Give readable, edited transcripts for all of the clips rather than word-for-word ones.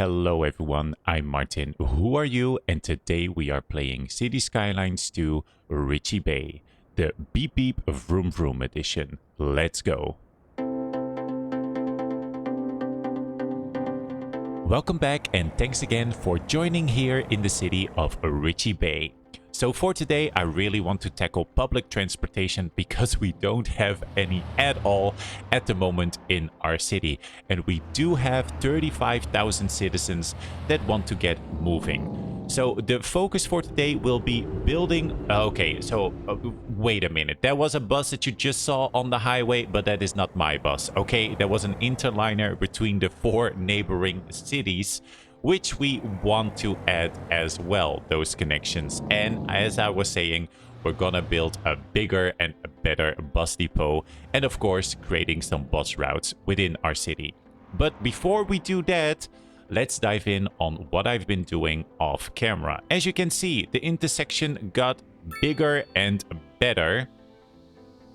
Hello everyone, I'm Martin. Who are you? And today we are playing Cities Skylines 2 Richie Bay, the Beep Beep Vroom Vroom edition. Let's go. Welcome back and thanks again for joining here in the city of Richie Bay. So for today, I really want to tackle public transportation because we don't have any at all at the moment in our city. And we do have 35,000 citizens that want to get moving. So the focus for today will be building... Okay, so wait a minute. There was a bus that you just saw on the highway, but that is not my bus. Okay, there was an interliner between the 4 neighboring cities, which we want to add as well, those connections. And as I was saying, we're gonna build a bigger and a better bus depot, and of course creating some bus routes within our city. But before we do that, let's dive in on what I've been doing off camera. As you can see, the intersection got bigger and better,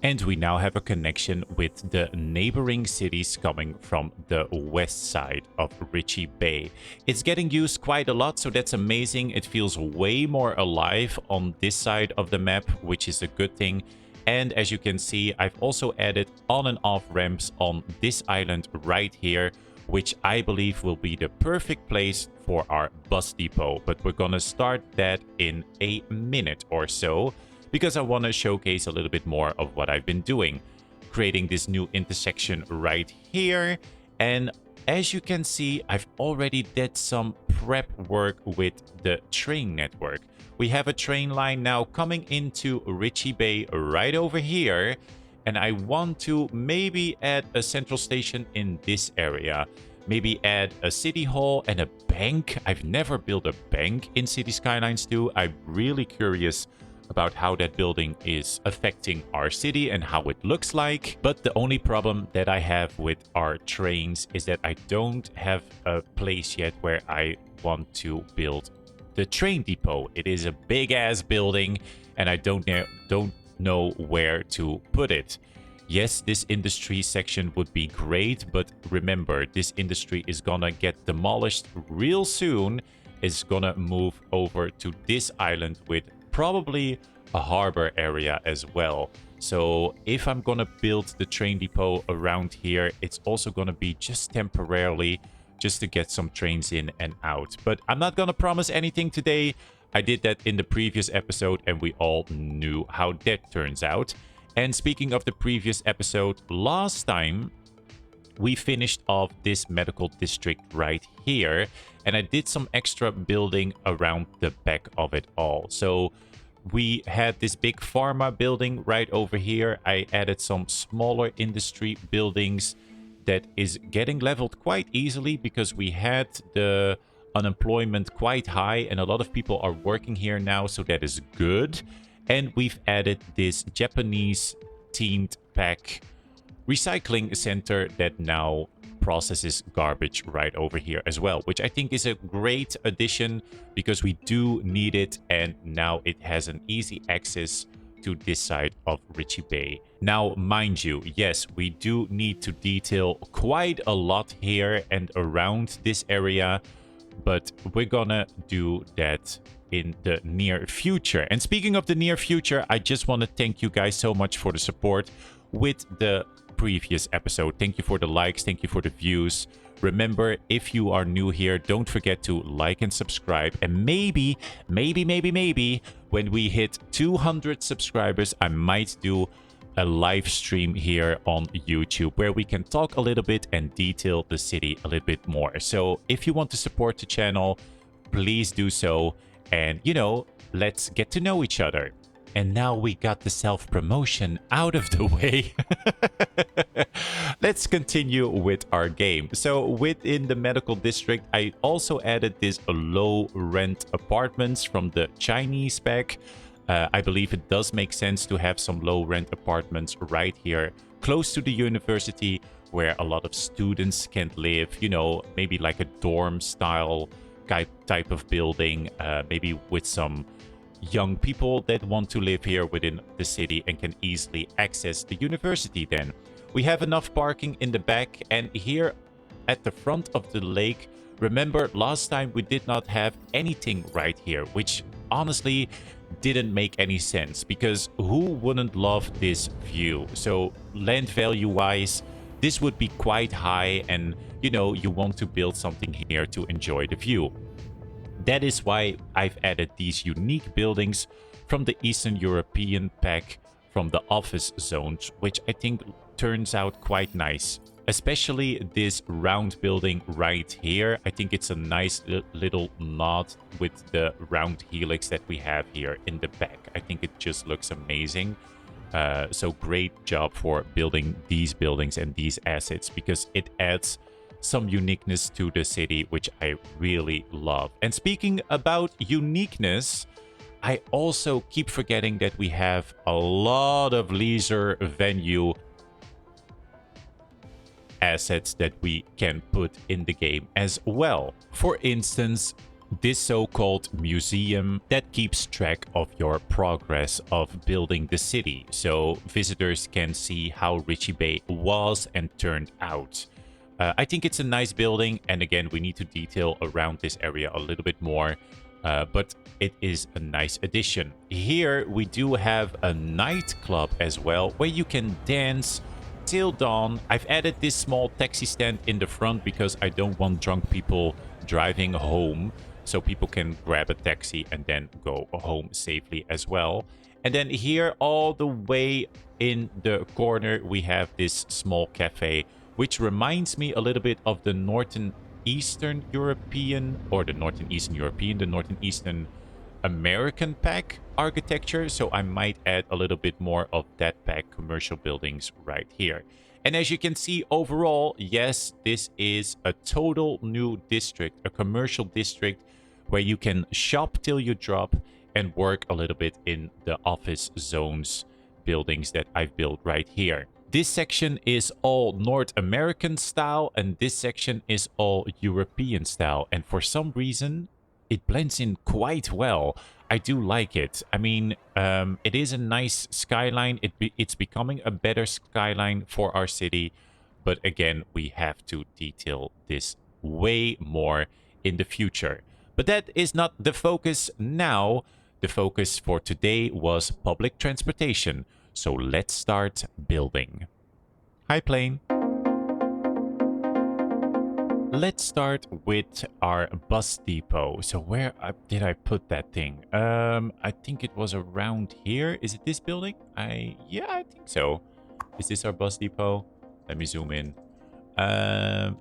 and we now have a connection with the neighboring cities coming from the west side of Richie Bay. It's getting used quite a lot, so that's amazing. It feels way more alive on this side of the map, which is a good thing. And as you can see, I've also added on and off ramps on this island right here, which I believe will be the perfect place for our bus depot. But we're gonna start that in a minute or so, because I want to showcase a little bit more of what I've been doing, creating this new intersection right here. And as you can see, I've already did some prep work with the train network. We have a train line now coming into Richie Bay right over here, and I want to maybe add a central station in this area. Maybe add a city hall and a bank. I've never built a bank in Cities Skylines 2. I'm really curious about how that building is affecting our city and how it looks like. But the only problem that I have with our trains is that I don't have a place yet where I want to build the train depot. It is a big ass building and I don't know where to put it. Yes, this industry section would be great, but remember, this industry is gonna get demolished real soon. It's gonna move over to this island with probably a harbor area as well. So if I'm gonna build the train depot around here, it's also gonna be just temporarily, just to get some trains in and out. But I'm not gonna promise anything today. I did that in the previous episode and we all knew how that turns out. And speaking of the previous episode, last time we finished off this medical district right here, and I did some extra building around the back of it all. So we had this big pharma building right over here. I added some smaller industry buildings that is getting leveled quite easily because we had the unemployment quite high and a lot of people are working here now, so that is good. And we've added this Japanese themed pack recycling center that now processes garbage right over here as well, which I think is a great addition because we do need it, and now it has an easy access to this side of Richie Bay. Now, mind you, yes, we do need to detail quite a lot here and around this area, but we're gonna do that in the near future. And speaking of the near future, I just want to thank you guys so much for the support with the previous episode. Thank you for the likes, thank you for the views. Remember, if you are new here, don't forget to like and subscribe. And maybe when we hit 200 subscribers, I might do a live stream here on YouTube where we can talk a little bit and detail the city a little bit more. So if you want to support the channel, please do so. And, you know, let's get to know each other. And now we got the self-promotion out of the way. Let's continue with our game. So within the medical district, I also added this low rent apartments from the Chinese pack. I believe it does make sense to have some low rent apartments right here close to the university where a lot of students can live, you know, maybe like a dorm style type of building, maybe with some young people that want to live here within the city and can easily access the university then. We have enough parking in the back, and here at the front of the lake Remember, last time we did not have anything right here, which honestly didn't make any sense because who wouldn't love this view? So land value wise, this would be quite high, and you know, you want to build something here to enjoy the view. That is why I've added these unique buildings from the Eastern European pack from the office zones, which I think turns out quite nice. Especially this round building right here. I think it's a nice little nod with the round helix that we have here in the back. I think it just looks amazing. So great job for building these buildings and these assets because it adds some uniqueness to the city, which I really love. And speaking about uniqueness, I also keep forgetting that we have a lot of leisure venue assets that we can put in the game as well. For instance, this so-called museum that keeps track of your progress of building the city, so visitors can see how Richie Bay was and turned out. I think it's a nice building, and again, we need to detail around this area a little bit more, but it is a nice addition. Here we do have a nightclub as well, where you can dance till dawn. I've added this small taxi stand in the front because I don't want drunk people driving home, so people can grab a taxi and then go home safely as well. And then here, all the way in the corner, we have this small cafe, which reminds me a little bit of the Northeastern European American pack architecture. So I might add a little bit more of that pack commercial buildings right here. And as you can see overall, yes, this is a total new district, a commercial district where you can shop till you drop and work a little bit in the office zones buildings that I've built right here. This section is all North American style, and this section is all European style. And for some reason, it blends in quite well. I do like it. I mean, it is a nice skyline. It's becoming a better skyline for our city. But again, we have to detail this way more in the future. But that is not the focus now. The focus for today was public transportation. So let's start building. Hi, plane. Let's start with our bus depot. So where did I put that thing? I think it was around here. Is it this building? Yeah, I think so. Is this our bus depot? Let me zoom in.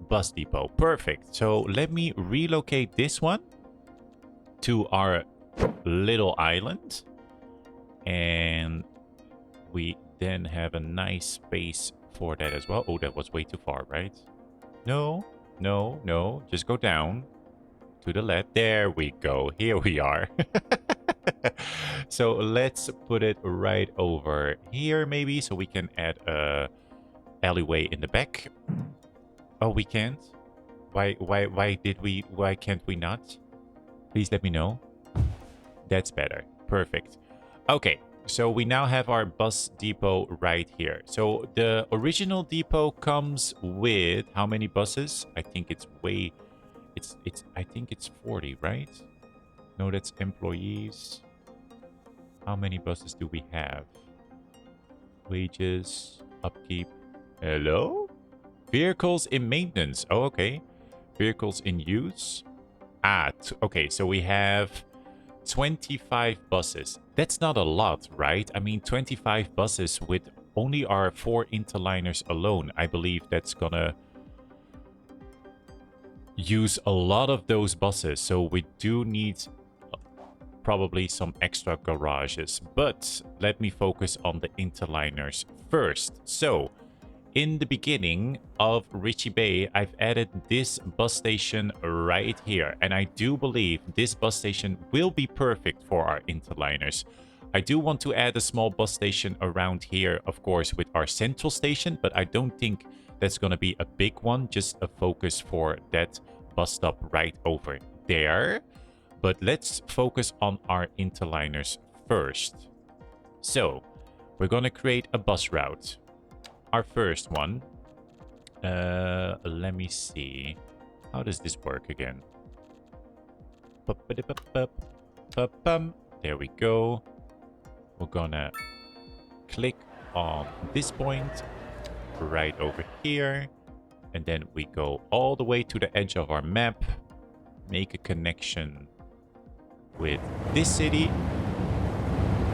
Bus depot. Perfect. So let me relocate this one to our little island. And we then have a nice space for that as well. Oh, that was way too far, right? No. Just go down to the left. There we go. Here we are. So let's put it right over here, maybe, so we can add a alleyway in the back. Oh, we can't? Why can't we not? Please let me know. That's better. Perfect. Okay. So we now have our bus depot right here. So the original depot comes with how many buses? I think it's I think it's 40, right? No, that's employees. How many buses do we have? Wages, upkeep. Hello? Vehicles in maintenance. Oh, okay. Vehicles in use. Okay, so we have 25 buses. That's not a lot, right? I mean, 25 buses with only our 4 interliners alone. I believe that's gonna use a lot of those buses. So we do need probably some extra garages. But let me focus on the interliners first. So in the beginning of Richie Bay, I've added this bus station right here. And I do believe this bus station will be perfect for our interliners. I do want to add a small bus station around here, of course, with our central station. But I don't think that's going to be a big one. Just a focus for that bus stop right over there. But let's focus on our interliners first. So we're going to create a bus route. Our first one, let me see. How does this work again? Ba-ba-da-ba-ba-ba-bum. There we go. We're gonna click on this point right over here. And then we go all the way to the edge of our map. Make a connection with this city.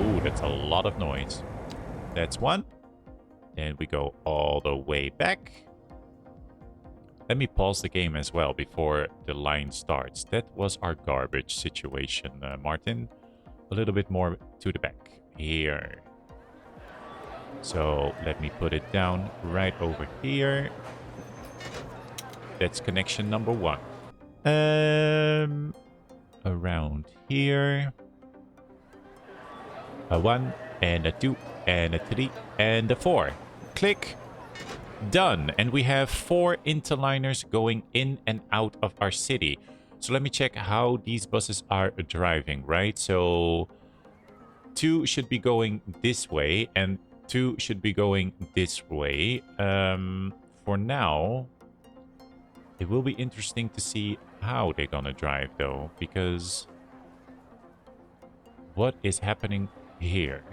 Ooh, that's a lot of noise. That's one. Then we go all the way back. Let me pause the game as well before the line starts. That was our garbage situation, Martin. A little bit more to the back. Here. So let me put it down right over here. That's connection number one. Around here. A 1 and a 2 and a 3 and a 4. Click. Done. And we have 4 interliners going in and out of our city. So let me check how these buses are driving, right? So 2 should be going this way and 2 should be going this way. For now, it will be interesting to see how they're gonna drive though, because what is happening here?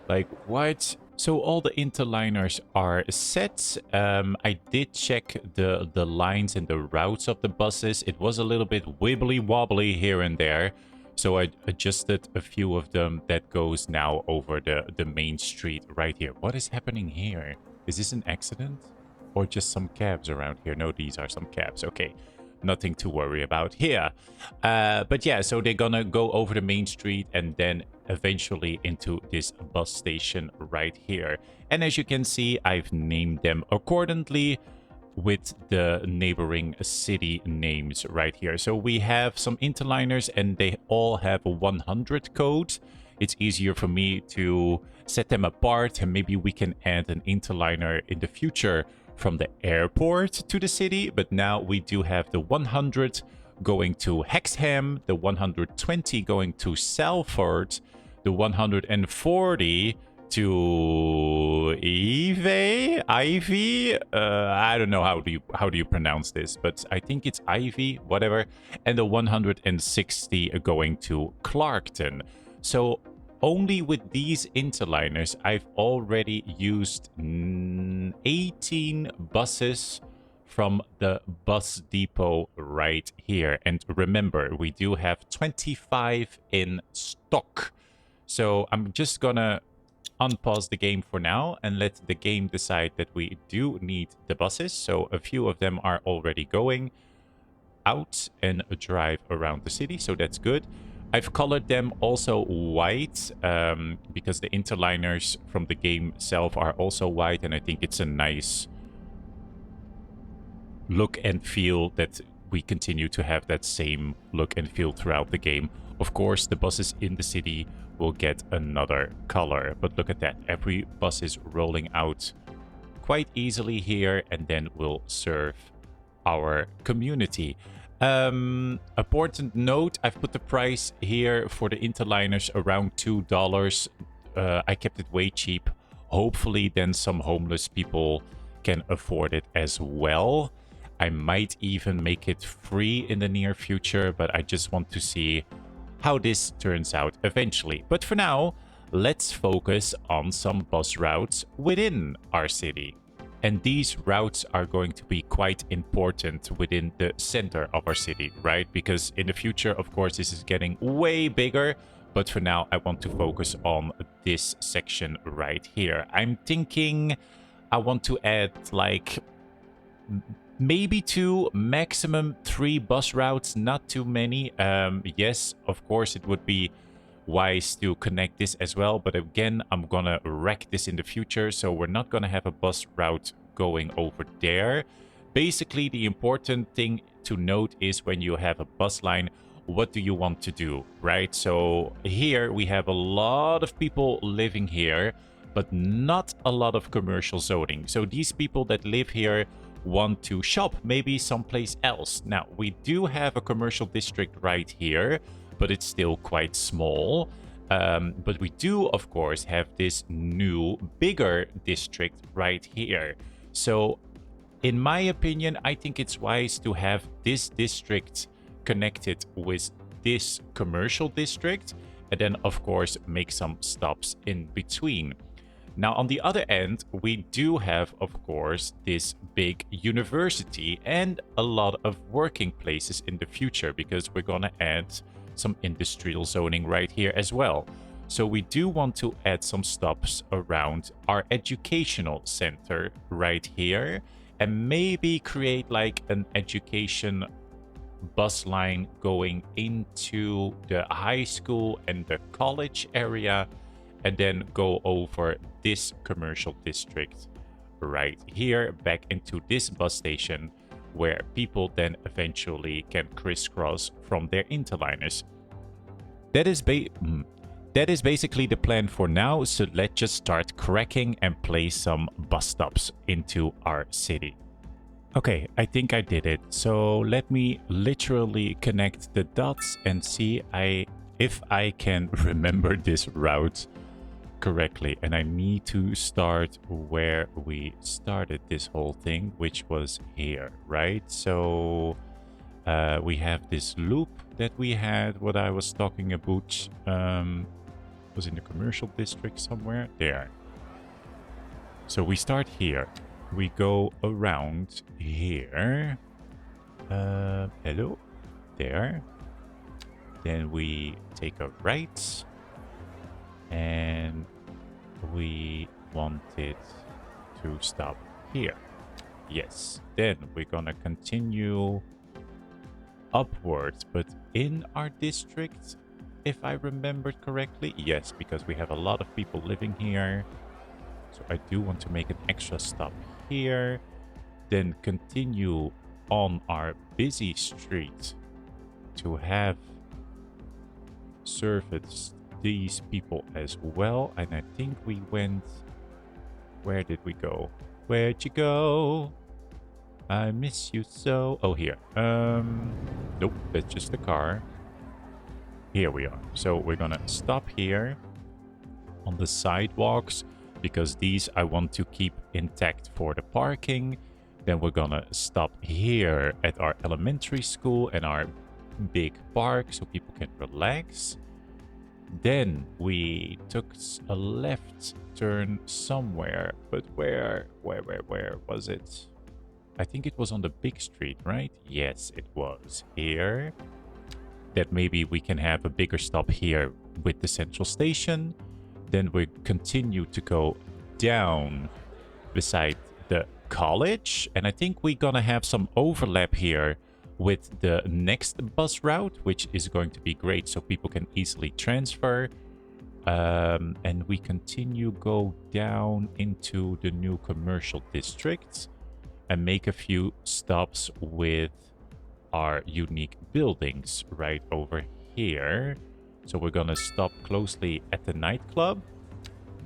Like, what? So all the interliners are set. I did check the lines and the routes of the buses. It was a little bit wibbly wobbly here and there. So I adjusted a few of them that goes now over the main street right here. What is happening here? Is this an accident? Or just some cabs around here? No, these are some cabs. Okay. Nothing to worry about here. But yeah, so they're gonna go over the main street and then eventually into this bus station right here. And as you can see, I've named them accordingly with the neighboring city names right here. So we have some interliners and they all have a 100 code. It's easier for me to set them apart, and maybe we can add an interliner in the future from the airport to the city. But now we do have the 100 going to Hexham, the 120 going to Salford, the 140 to Ivy. I don't know how do you pronounce this, but I think it's Ivy, whatever. And the 160 going to Clarkton. So only with these interliners, I've already used 18 buses from the bus depot right here. And remember, we do have 25 in stock. So I'm just gonna unpause the game for now and let the game decide that we do need the buses. So a few of them are already going out and drive around the city, so that's good. I've colored them also white because the interliners from the game itself are also white, and I think it's a nice look and feel that we continue to have that same look and feel throughout the game. Of course, the buses in the city will get another color, but look at that. Every bus is rolling out quite easily here and then will serve our community. Important note, I've put the price here for the interliners around $2. I kept it way cheap. Hopefully then some homeless people can afford it as well. I might even make it free in the near future, but I just want to see how this turns out eventually. But for now, let's focus on some bus routes within our city. And these routes are going to be quite important within the center of our city, right? Because in the future, of course, this is getting way bigger. But for now, I want to focus on this section right here. I'm thinking I want to add like maybe 2, maximum 3 bus routes, not too many. Yes, of course, it would be wise to connect this as well, but again, I'm gonna wreck this in the future, so we're not gonna have a bus route going over there. Basically, the important thing to note is when you have a bus line, what do you want to do, right? So here we have a lot of people living here, but not a lot of commercial zoning. So these people that live here want to shop maybe someplace else. Now, we do have a commercial district right here, but it's still quite small. But we do, of course, have this new, bigger district right here. So In my opinion, I think it's wise to have this district connected with this commercial district, and then of course make some stops in between. Now, on the other end, we do have, of course, this big university and a lot of working places in the future, because we're going to add some industrial zoning right here as well. So we do want to add some stops around our educational center right here, and maybe create like an education bus line going into the high school and the college area, and then go over this commercial district right here back into this bus station, where people then eventually can crisscross from their interliners. That is basically the plan for now, so let's just start cracking and place some bus stops into our city. Okay, I think I did it. So let me literally connect the dots and see if I can remember this route correctly. And I need to start where we started this whole thing, which was here, right? So we have this loop that we had, what I was talking about, was in the commercial district somewhere there. So we start here. We go around here. Hello. There. Then we take a right. And we want it to stop here. Yes. Then we're gonna continue upwards, but in our district, if I remembered correctly. Yes, because we have a lot of people living here. So I do want to make an extra stop here, then continue on our busy street to have serviced these people as well. And I think we went... Where did we go? Where'd you go? I miss you so... Oh, here. Nope, that's just the car. Here we are. So we're gonna stop here on the sidewalks, because these I want to keep intact for the parking. Then we're gonna stop here at our elementary school and our big park so people can relax. Then we took a left turn somewhere, but where was it? I think it was on the big street, right? Yes, it was here. That maybe we can have a bigger stop here with the central station. Then we continue to go down beside the college. And I think we're gonna have some overlap here with the next bus route, which is going to be great so people can easily transfer. And we continue go down into the new commercial districts and make a few stops with our unique buildings right over here. So we're gonna stop closely at the nightclub.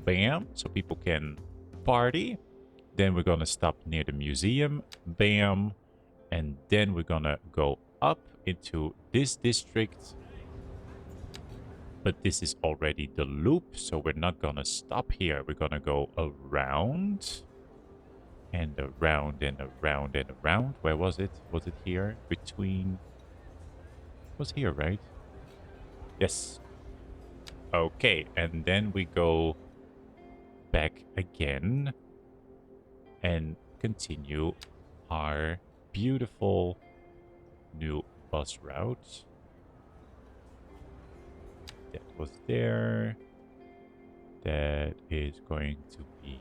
Bam. So people can party. Then we're gonna stop near the museum. Bam. And then we're gonna go up into this district. But this is already the loop, so we're not gonna stop here. We're gonna go around. And around and around and around. Where was it? Was it here? Between... It was here, right? Yes. Okay, and then we go back again and continue our beautiful new bus route. That was there. That is going to be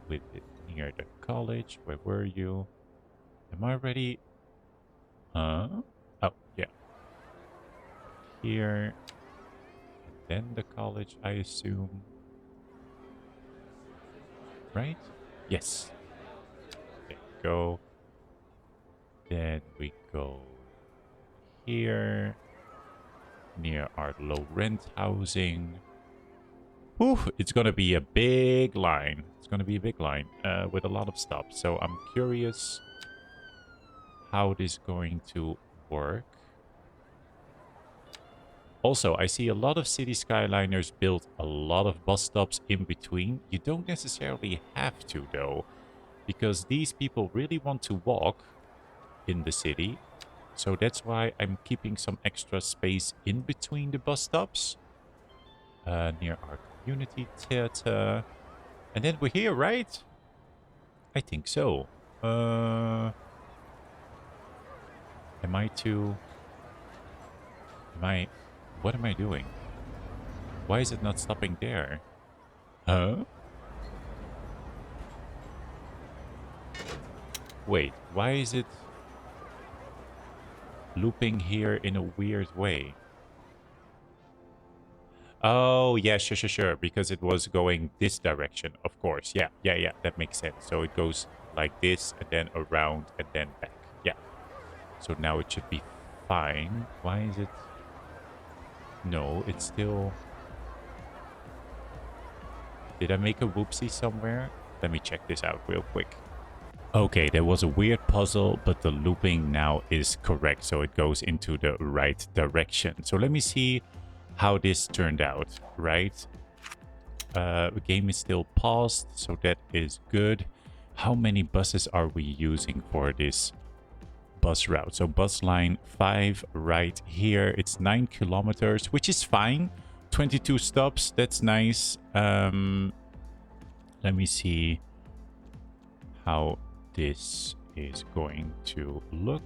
with it near the college. Where were you? Am I ready? Oh, yeah. Here. Then the college, I assume. Right? Yes. There we go. Then we go here. Near our low rent housing. Whew, it's gonna be a big line. It's gonna be a big line with a lot of stops. So I'm curious how this is going to work. Also, I see a lot of City Skyliners build a lot of bus stops in between. You don't necessarily have to, though. because these people really want to walk in the city. So that's why I'm keeping some extra space in between the bus stops near our community theater. And then we're here, right? I think so. Am I too... Am I... What am I doing? Why is it not stopping there? Huh? Wait, why is it looping here in a weird way? Oh, yeah, sure. Because it was going this direction, of course. Yeah. That makes sense. So it goes like this, and then around, and then back. Yeah. So now it should be fine. Why is it... No, it's still... Did I make a whoopsie somewhere? Let me check this out real quick. Okay, there was a weird puzzle, but the looping now is correct. So it goes into the right direction. So let me see how this turned out, right? The game is still paused, so that is good. How many buses are we using for this bus route? So bus line 5 right here. It's 9 kilometers, which is fine. 22 stops, that's nice. Let me see how this is going to look.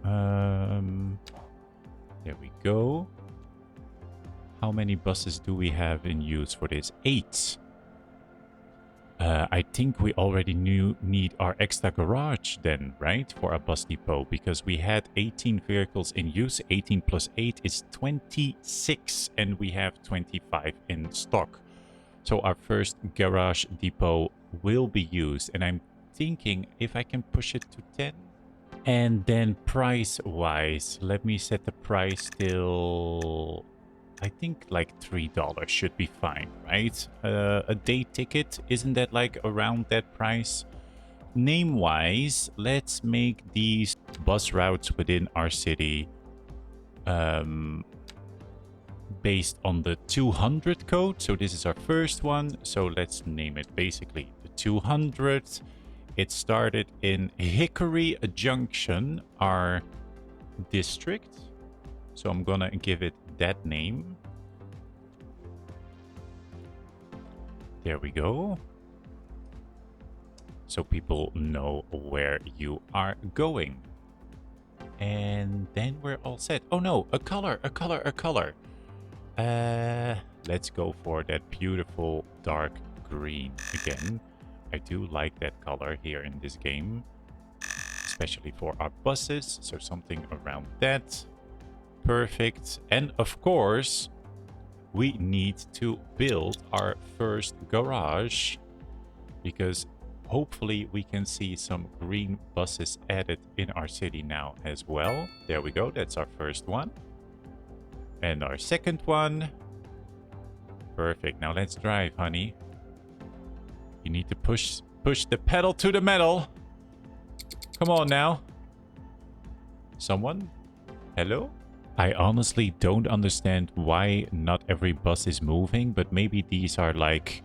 There we go. How many buses do we have in use for this? 8. I think we already need our extra garage then, right? For our bus depot, because we had 18 vehicles in use. 18 plus 8 is 26, and we have 25 in stock. So our first garage depot will be used, and I'm thinking if I can push it to 10. And then price-wise, let me set the price till... I think like $3 should be fine, right? A day ticket, isn't that like around that price? Name-wise, let's make these bus routes within our city based on the 200 code. So this is our first one. So let's name it basically the 200. It started in Hickory Junction, our district. So I'm gonna give it that name. There we go. So people know where you are going. And then we're all set. Oh no, a color. Let's go for that beautiful dark green again. I do like that color here in this game, especially for our buses. So something around that. Perfect. And of course, we need to build our first garage, because hopefully we can see some green buses added in our city now as well. There we go. That's our first one. And our second one. Perfect. Now let's drive, honey. You need to push the pedal to the metal. Come on now. Someone? Hello? I honestly don't understand why not every bus is moving, but maybe these are like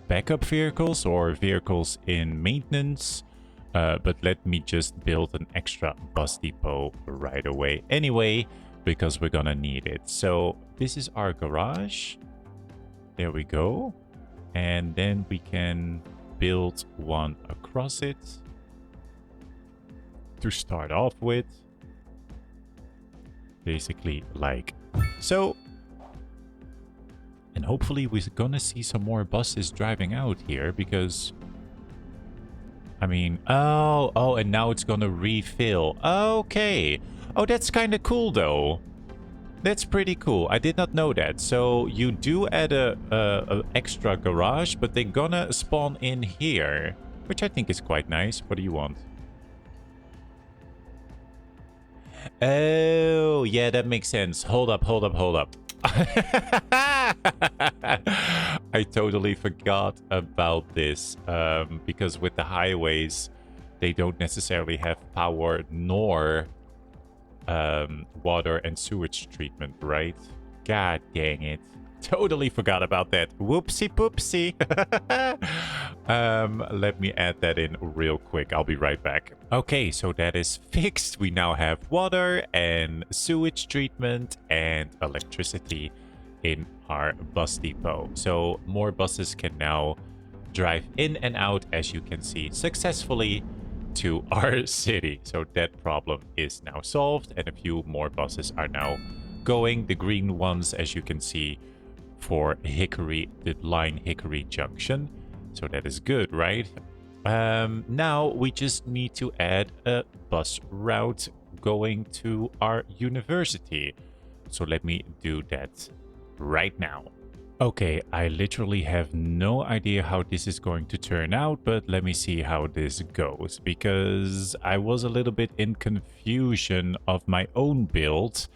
backup vehicles or vehicles in maintenance. But let me just build an extra bus depot right away anyway, because we're gonna need it. So this is our garage. There we go. And then we can build one across it to start off with. Basically like so. And hopefully we're gonna see some more buses driving out here, because I mean, oh, and now it's gonna refill. Okay. Oh, that's kind of cool though. That's pretty cool. I did not know that. So you do add a extra garage, but they're gonna spawn in here, which I think is quite nice. What do you want? Oh, yeah, that makes sense. Hold up. I totally forgot about this, because with the highways, they don't necessarily have power nor water and sewage treatment, right? God dang it. Totally forgot about that. Whoopsie poopsie. Let me add that in real quick. I'll be right back. Okay, so that is fixed. We now have water and sewage treatment and electricity in our bus depot. So more buses can now drive in and out, as you can see, successfully to our city. So that problem is now solved, and a few more buses are now going. The green ones, as you can see, for Hickory, the line Hickory Junction. So that is good, right? Now we just need to add a bus route going to our university. So let me do that right now. Okay, I literally have no idea how this is going to turn out, but let me see how this goes, because I was a little bit in confusion of my own build.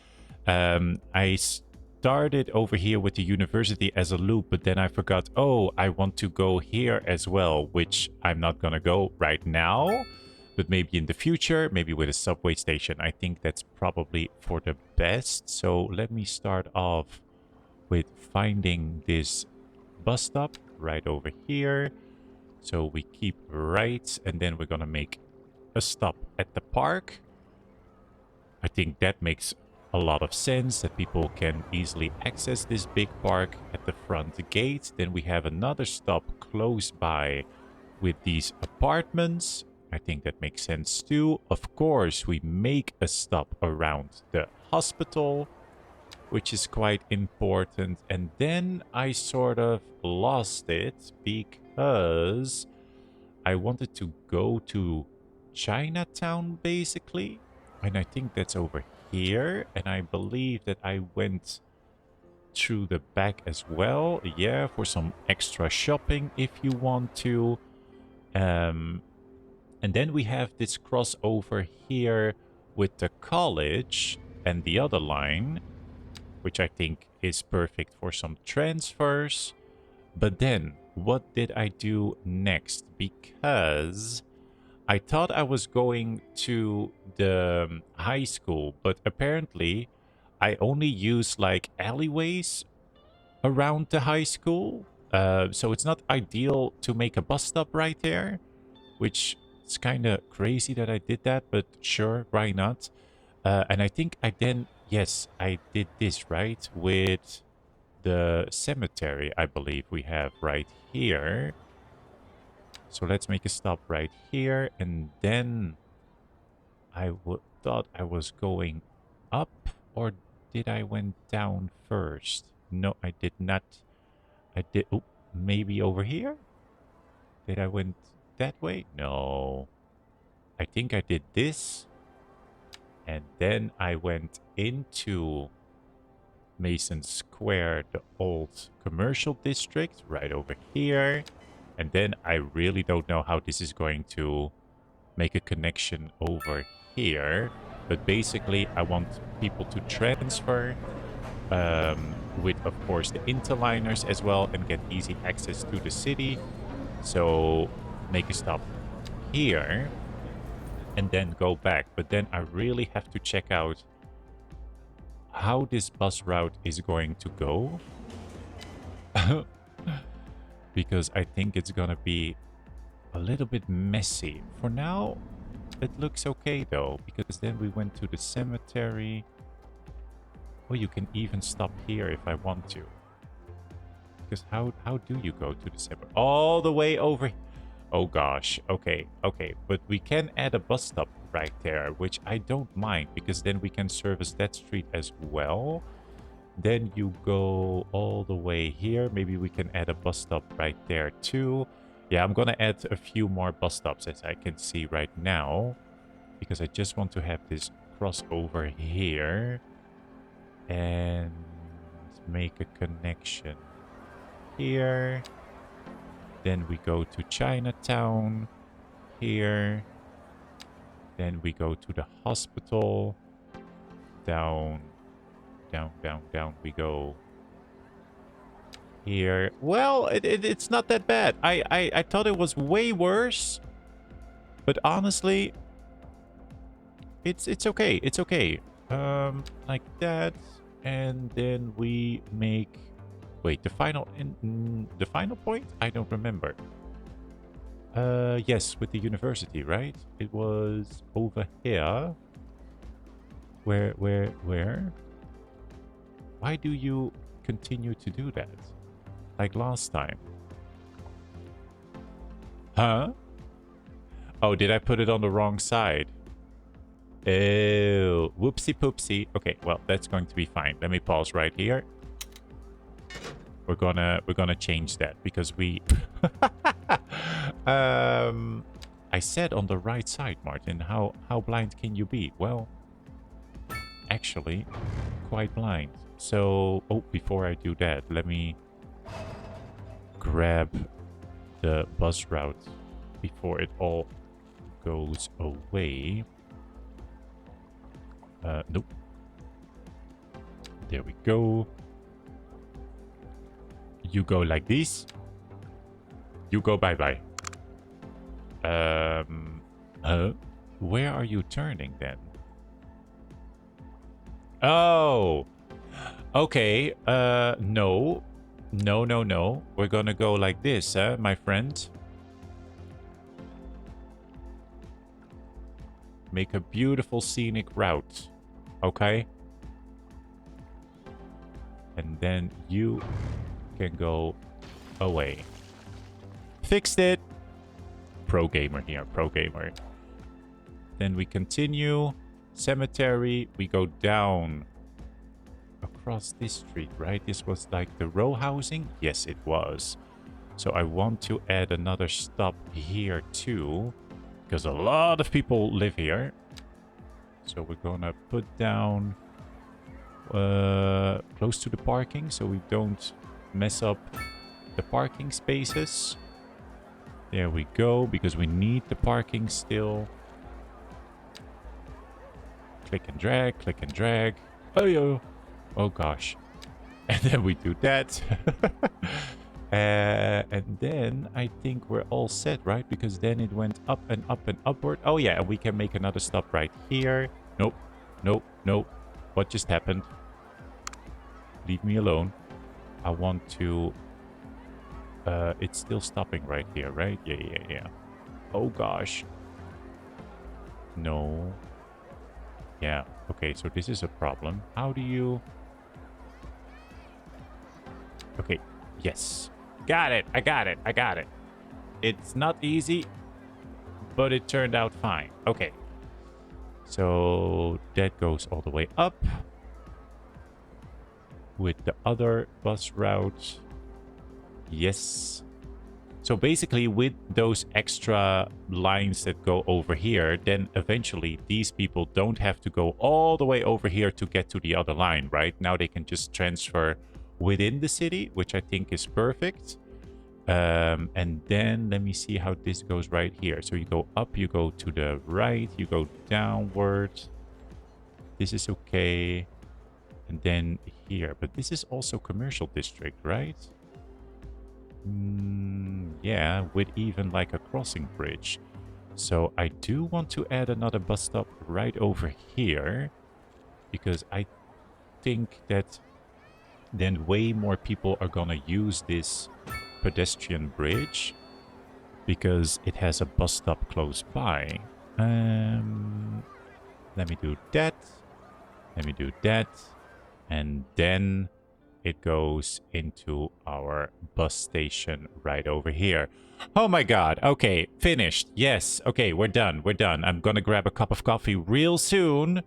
I started over here with the university as a loop, but then I forgot, oh, I want to go here as well, which I'm not gonna go right now, but maybe in the future, maybe with a subway station. I think that's probably for the best. So let me start off with finding this bus stop right over here. So we keep right, and then we're gonna make a stop at the park. I think that makes a lot of sense, that people can easily access this big park at the front gate. Then we have another stop close by with these apartments. I think that makes sense too. Of course, we make a stop around the hospital, which is quite important. And then I sort of lost it because I wanted to go to Chinatown, basically. And I think that's over here. And I believe that I went through the back as well. Yeah, for some extra shopping if you want to. And then we have this crossover here with the college and the other line, which I think is perfect for some transfers. But then, what did I do next? Because I thought I was going to the high school, but apparently I only use like alleyways around the high school. So it's not ideal to make a bus stop right there, which it's kind of crazy that I did that, but sure, why not? And I think I then, yes, I did this, right? With the cemetery, I believe we have right here. So let's make a stop right here. And then I thought I was going up, or did I went down first? No, I did not. I did, oh, maybe over here? Did I went that way? No. I think I did this. And then I went into Mason Square, the old commercial district, right over here. And then I really don't know how this is going to make a connection over here. But basically, I want people to transfer with, of course, the interliners as well and get easy access to the city. So make a stop here and then go back. But then I really have to check out how this bus route is going to go. Because I think it's gonna be a little bit messy. For now, it looks okay though, because then we went to the cemetery. Oh, you can even stop here if I want to. Because how do you go to the cemetery? All the way over. Oh gosh, okay, but we can add a bus stop right there, which I don't mind, because then we can service that street as well. Then you go all the way here. Maybe we can add a bus stop right there too. Yeah, I'm gonna add a few more bus stops, as I can see right now, because I just want to have this crossover here and make a connection here. Then we go to Chinatown here. Then we go to the hospital. Down we go here. Well, it's not that bad. I thought it was way worse, but honestly, it's okay. It's okay. Like that, and then we make. Wait, the final point? I don't remember. Yes, with the university, right? It was over here. Where? Why do you continue to do that? Like last time. Huh? Oh, did I put it on the wrong side? Oh, whoopsie poopsie. Okay, well, that's going to be fine. Let me pause right here. We're gonna change that because we I said on the right side, Martin. How blind can you be? Well, actually, quite blind. So, oh, before I do that, let me grab the bus route before it all goes away. Nope. There we go. You go like this. You go bye-bye. Where are you turning then? Oh. Okay. No. No. We're gonna go like this, my friend. Make a beautiful scenic route. Okay? And then you can go away. Fixed it. Pro gamer here. Pro gamer. Then we continue. Cemetery. We go down across this street, right? This was like the row housing? Yes, it was. So I want to add another stop here too, because a lot of people live here. So we're gonna put down close to the parking so we don't mess up the parking spaces. There we go, because we need the parking still. Click and drag, click and drag. Oh, yo. Oh, gosh. And then we do that. And then I think we're all set, right? Because then it went up and up and upward. Oh, yeah. And we can make another stop right here. Nope. Nope. Nope. What just happened? Leave me alone. I want to... it's still stopping right here, right? Yeah. Oh, gosh. No. Yeah. Okay, so this is a problem. How do you... Okay. Yes. Got it. I got it. It's not easy, but it turned out fine. Okay. So that goes all the way up. With the other bus route. Yes. So basically with those extra lines that go over here, then eventually these people don't have to go all the way over here to get to the other line, right? Now they can just transfer within the city, which I think is perfect. And then let me see how this goes right here. So you go up, you go to the right, you go downward. This is okay. And then here, but this is also commercial district, right? Yeah, with even like a crossing bridge. So I do want to add another bus stop right over here, because I think that then way more people are gonna use this pedestrian bridge because it has a bus stop close by. Let me do that. Let me do that. And then it goes into our bus station right over here. Oh my god. Okay, finished. Yes. Okay, we're done. We're done. I'm gonna grab a cup of coffee real soon.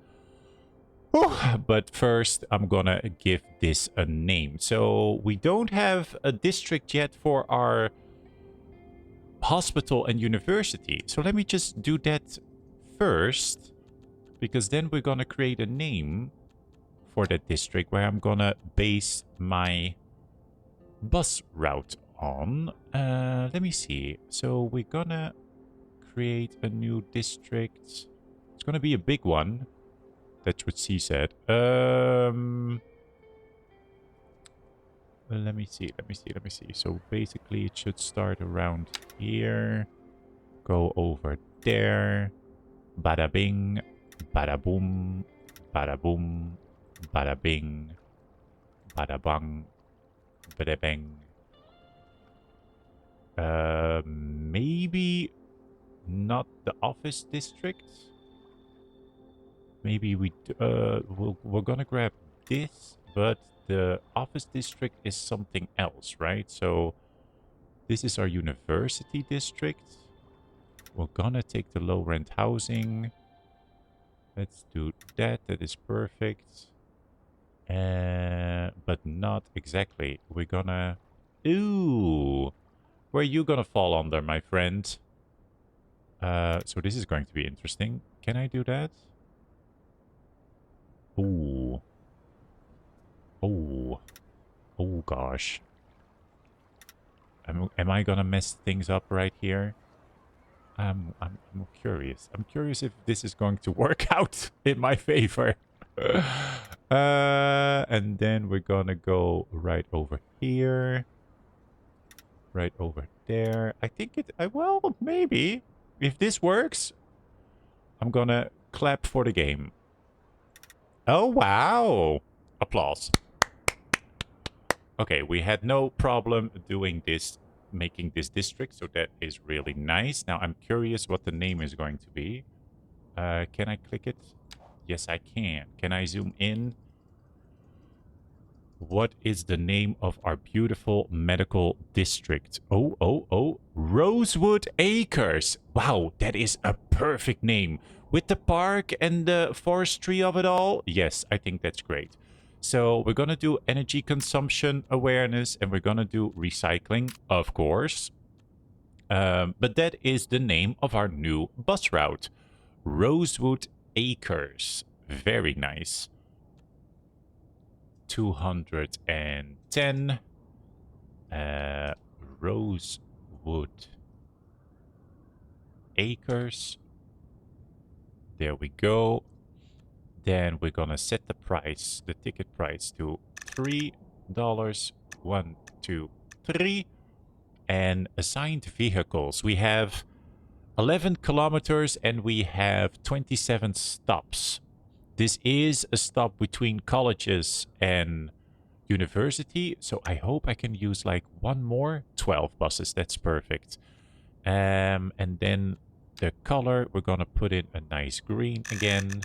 Whew. But first, I'm gonna give this a name. So we don't have a district yet for our hospital and university. So let me just do that first, because then we're gonna create a name for that district where I'm gonna base my bus route on. Let me see. So we're gonna create a new district. It's gonna be a big one. That's what she said. Let me see. So basically it should start around here. Go over there. Bada bing. Bada boom. Bada boom. Bada bing. Bada bang. Bada bang. Maybe not the office district. Maybe we're gonna grab this, but the office district is something else, right? So this is our university district. We're gonna take the low rent housing. Let's do that. That is perfect. But not exactly. We're gonna... Ooh! Where are you gonna fall under, my friend? So this is going to be interesting. Can I do that? Ooh. Oh. Oh, gosh. Am I gonna mess things up right here? I'm curious. I'm curious if this is going to work out in my favor. And then we're gonna go right over here. Right over there. I think it... well, maybe. If this works, I'm gonna clap for the game. Oh, wow. Applause. Okay, we had no problem doing this, making this district, so that is really nice. Now, I'm curious what the name is going to be. Can I click it? Yes, I can. Can I zoom in? What is the name of our beautiful medical district? Oh. Rosewood Acres. Wow, that is a perfect name. With the park and the forestry of it all. Yes, I think that's great. So we're going to do energy consumption awareness and we're going to do recycling, of course. But that is the name of our new bus route. Rosewood Acres. Very nice. 210 Rosewood Acres. There we go. Then we're gonna set the price, the ticket price, to $3. 1, 2, 3. And assigned vehicles. We have 11 kilometers and we have 27 stops. This is a stop between colleges and university, so I hope I can use like one more. 12 buses, that's perfect. And then the color, we're gonna put in a nice green again.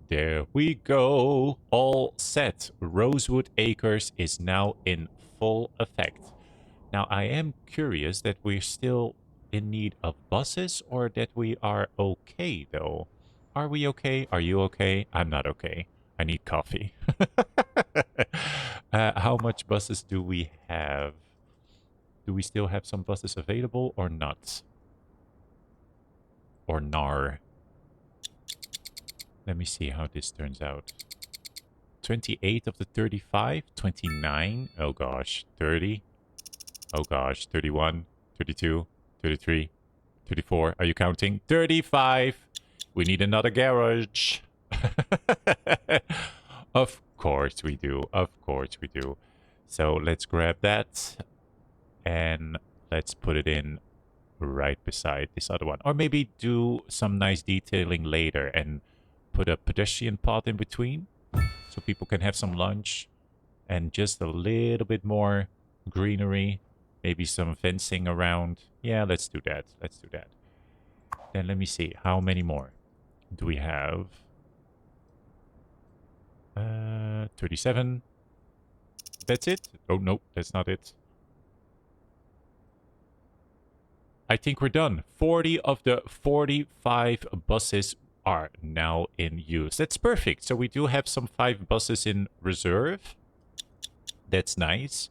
There we go. All set. Rosewood Acres is now in full effect. Now, I am curious that we're still in need of buses or that we are okay, though. Are we okay? Are you okay? I'm not okay. I need coffee. How much buses do we have? Do we still have some buses available or not? Or nar? Let me see how this turns out. 28 of the 35? 29? Oh gosh. 30? Oh gosh. 31? 32? 33? 34? Are you counting? 35! We need another garage. Of course we do. Of course we do. So let's grab that. And let's put it in right beside this other one. Or maybe do some nice detailing later and put a pedestrian path in between so people can have some lunch and just a little bit more greenery, maybe some fencing around. Yeah, let's do that. Let's do that. Then let me see, how many more do we have? 37. That's it? Oh, no, that's not it. I think we're done. 40 of the 45 buses are now in use. That's perfect. So we do have some 5 buses in reserve. That's nice.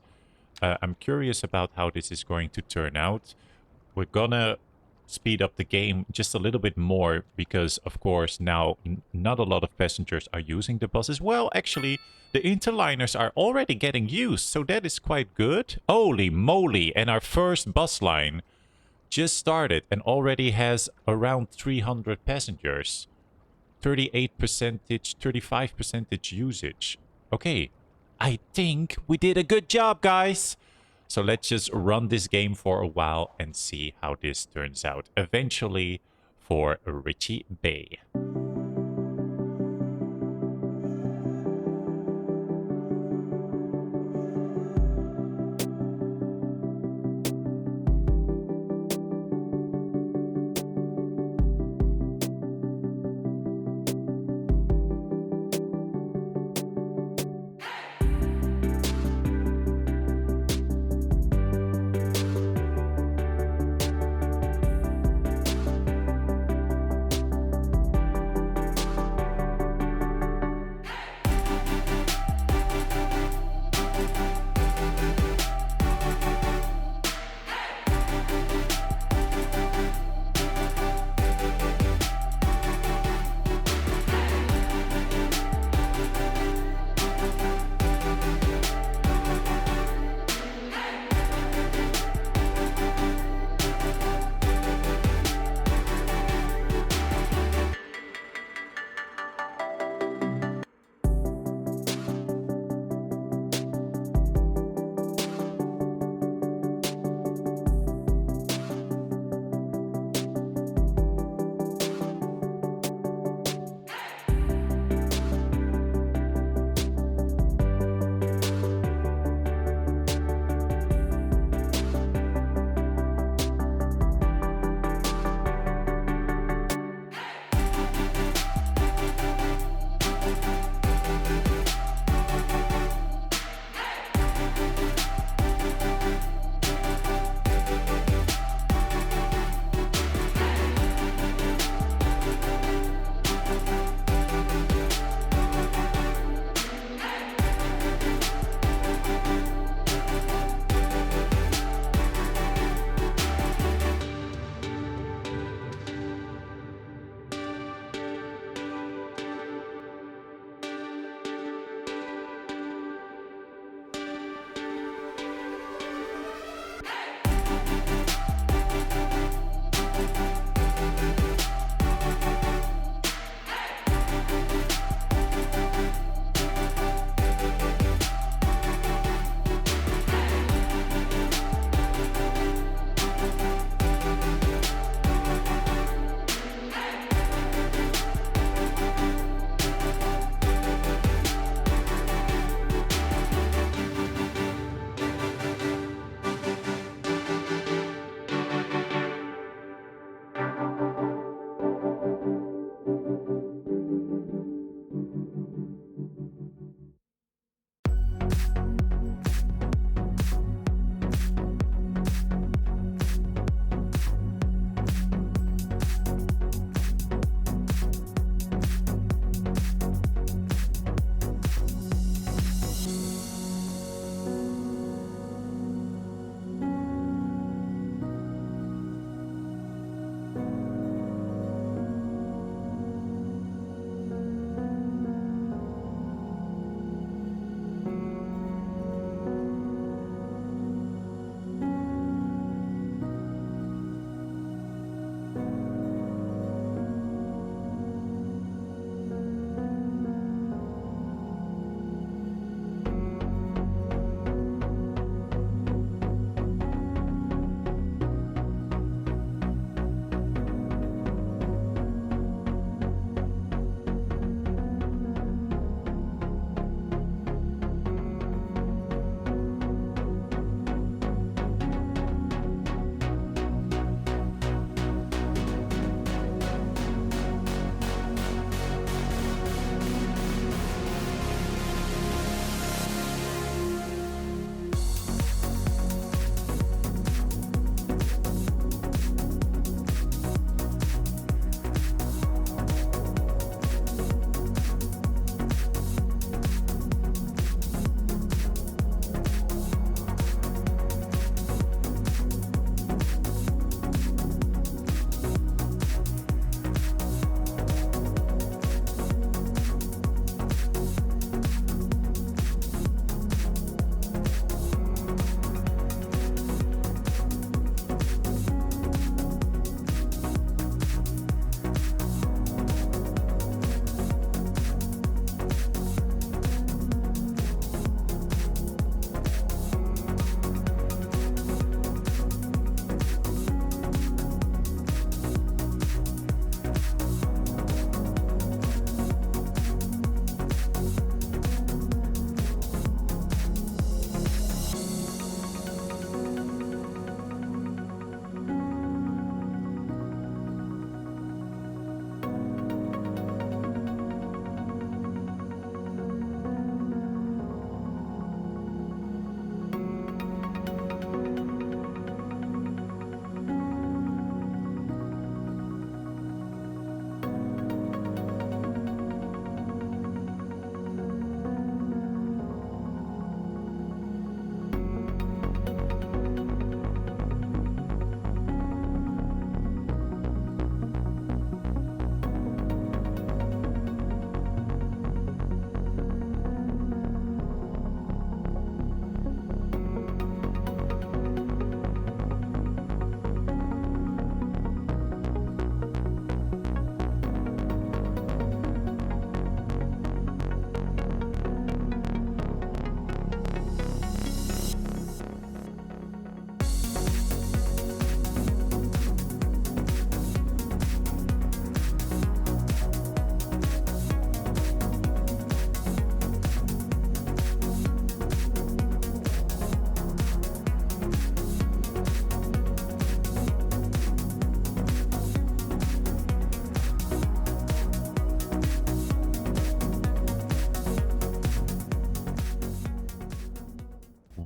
I'm curious about how this is going to turn out. We're gonna speed up the game just a little bit more because, of course, now not a lot of passengers are using the buses. Well, actually, the interliners are already getting used, so that is quite good. Holy moly, and our first bus line just started and already has around 300 passengers. 38%, 35% usage. Okay, I think we did a good job, guys. So let's just run this game for a while and see how this turns out eventually for Richie Bay.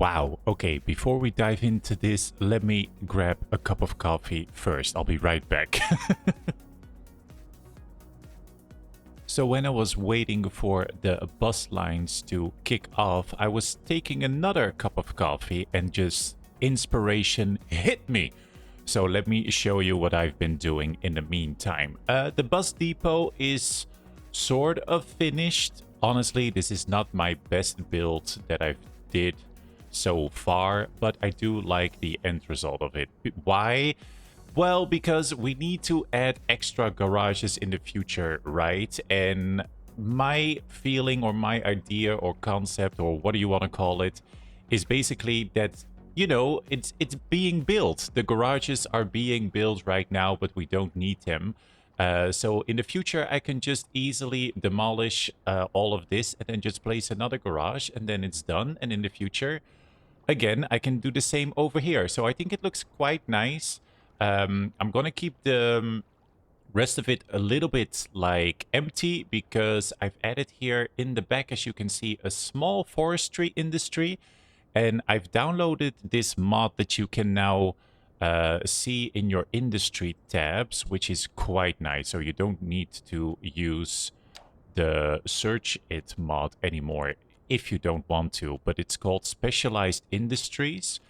Wow. Okay, before we dive into this, let me grab a cup of coffee first. I'll be right back. So when I was waiting for the bus lines to kick off, I was taking another cup of coffee and just inspiration hit me. So let me show you what I've been doing in the meantime. The bus depot is sort of finished. Honestly, this is not my best build that I've did so far, but I do like the end result of it. Why? Well, because we need to add extra garages in the future, right? And my feeling or my idea or concept or what do you want to call it is basically that it's being built. The garages are being built right now, but we don't need them. So in the future, I can just easily demolish all of this and then just place another garage and then it's done. And in the future, again, I can do the same over here. So I think it looks quite nice. I'm gonna keep the rest of it a little bit like empty because I've added here in the back, as you can see, a small forestry industry. And I've downloaded this mod that you can now see in your industry tabs, which is quite nice. So you don't need to use the search it mod anymore if you don't want to, but it's called specialized industries.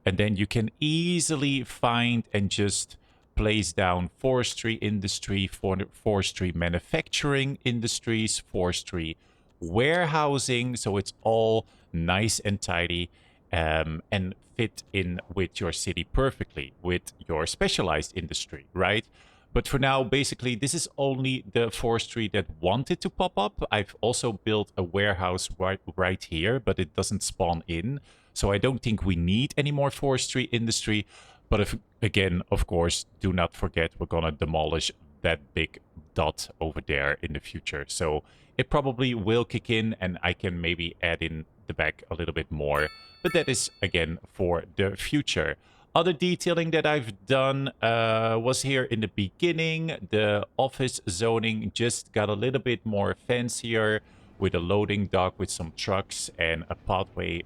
And then you can easily find and just place down forestry industry, forestry manufacturing industries, forestry warehousing. So it's all nice and tidy and fit in with your city perfectly with your specialized industry, right? But for now, basically, this is only the forestry that wanted to pop up. I've also built a warehouse right here, but it doesn't spawn in. So I don't think we need any more forestry industry. But if, again, of course, do not forget, we're going to demolish that big dot over there in the future. So it probably will kick in and I can maybe add in the back a little bit more. But that is, again, for the future. Other detailing that I've done was here in the beginning. The office zoning just got a little bit more fancier with a loading dock with some trucks and a pathway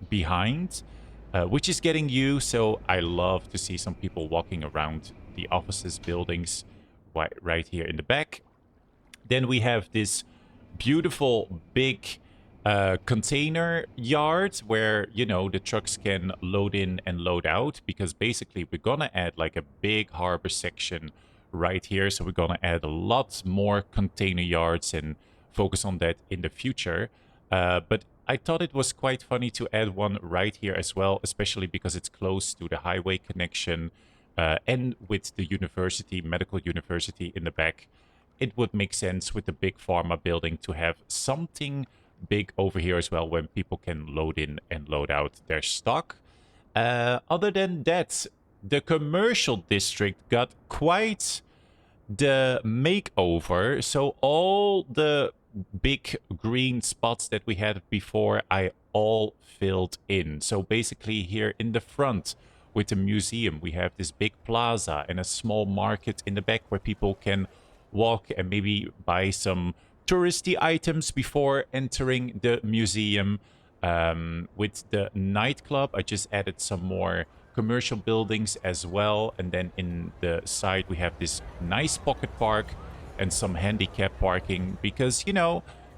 behind, which is getting used. So I love to see some people walking around the offices buildings right here in the back. Then we have this beautiful big container yard where, the trucks can load in and load out, because basically we're going to add like a big harbor section right here. So we're going to add a lot more container yards and focus on that in the future. But I thought it was quite funny to add one right here as well, especially because it's close to the highway connection and with the university, medical university in the back. It would make sense with the big pharma building to have something big over here as well when people can load in and load out their stock. Other than that, the commercial district got quite the makeover. So all the big green spots that we had before, I all filled in. So basically here in the front with the museum, we have this big plaza and a small market in the back where people can walk and maybe buy some touristy items before entering the museum. With the nightclub, I just added some more commercial buildings as well. And then in the side, we have this nice pocket park and some handicap parking because,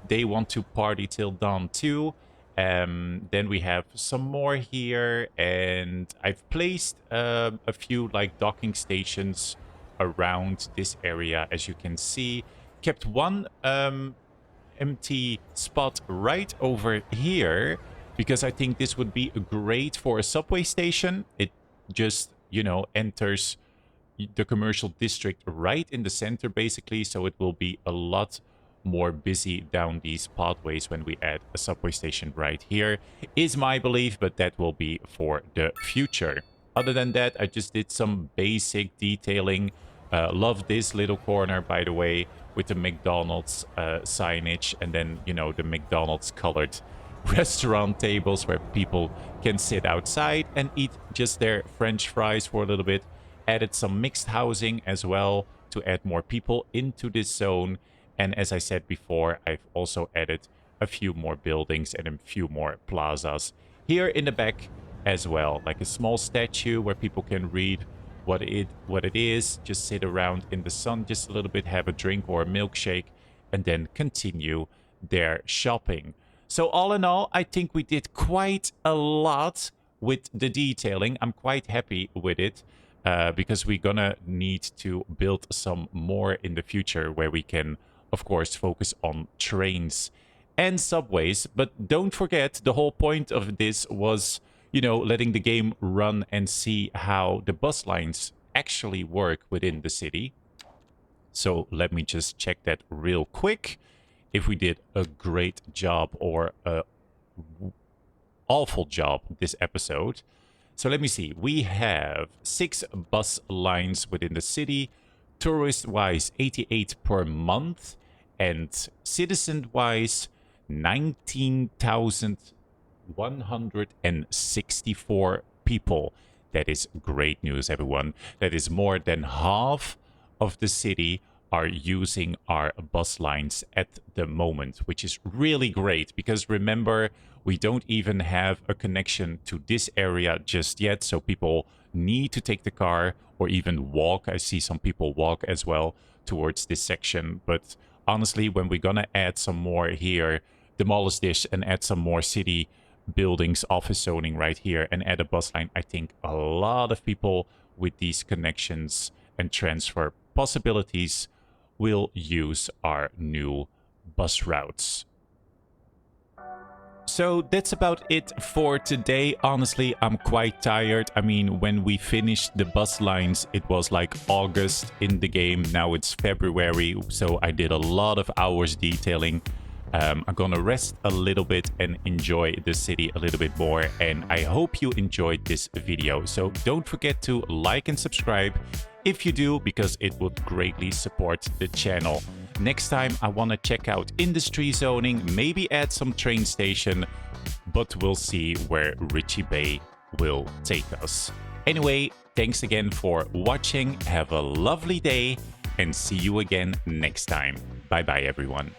they want to party till dawn too. Then we have some more here, and I've placed a few like docking stations around this area, as you can see. Kept one empty spot right over here because I think this would be great for a subway station. It just, enters the commercial district right in the center, basically. So it will be a lot more busy down these pathways when we add a subway station right here, is my belief, but that will be for the future. Other than that, I just did some basic detailing. Love this little corner, by the way, with the McDonald's signage, and then, the McDonald's colored restaurant tables where people can sit outside and eat just their French fries for a little bit. Added some mixed housing as well to add more people into this zone. And as I said before, I've also added a few more buildings and a few more plazas here in the back as well, like a small statue where people can read what it is, just sit around in the sun just a little bit, have a drink or a milkshake, and then continue their shopping. So all in all, I think we did quite a lot with the detailing. I'm quite happy with it because we're gonna need to build some more in the future where we can, of course, focus on trains and subways. But don't forget, the whole point of this was, you know, letting the game run and see how the bus lines actually work within the city. So let me just check that real quick. If we did a great job or a awful job this episode. So let me see. We have 6 bus lines within the city. Tourist-wise, 88 per month. And citizen-wise, 19,164 people. That is great news, everyone. That is more than half of the city are using our bus lines at the moment, which is really great because remember, we don't even have a connection to this area just yet. So people need to take the car or even walk. I see some people walk as well towards this section. But honestly, when we're gonna add some more here, demolish this and add some more city buildings, office zoning right here, and add a bus line, I think a lot of people with these connections and transfer possibilities will use our new bus routes. So that's about it for today. Honestly, I'm quite tired. I mean, when we finished the bus lines, it was like August in the game. Now it's February, so I did a lot of hours detailing. I'm gonna rest a little bit and enjoy the city a little bit more. And I hope you enjoyed this video. So don't forget to like and subscribe if you do, because it would greatly support the channel. Next time, I want to check out industry zoning, maybe add some train station, but we'll see where Richie Bay will take us. Anyway, thanks again for watching. Have a lovely day and see you again next time. Bye bye, everyone.